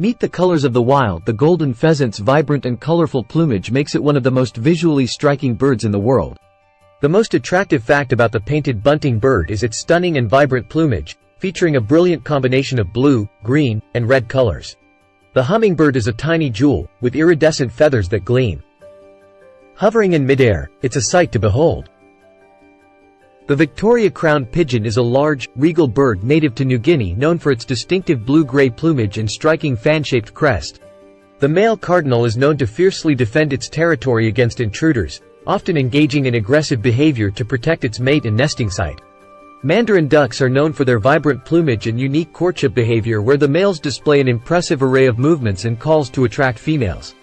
Meet the colors of the wild. The golden pheasant's vibrant and colorful plumage makes it one of the most visually striking birds in the world. The most attractive fact about the painted bunting bird is its stunning and vibrant plumage, featuring a brilliant combination of blue, green, and red colors. The hummingbird is a tiny jewel, with iridescent feathers that gleam. Hovering in midair, it's a sight to behold. The Victoria crowned pigeon is a large, regal bird native to New Guinea known for its distinctive blue-gray plumage and striking fan-shaped crest. The male cardinal is known to fiercely defend its territory against intruders, often engaging in aggressive behavior to protect its mate and nesting site. Mandarin ducks are known for their vibrant plumage and unique courtship behavior where the males display an impressive array of movements and calls to attract females.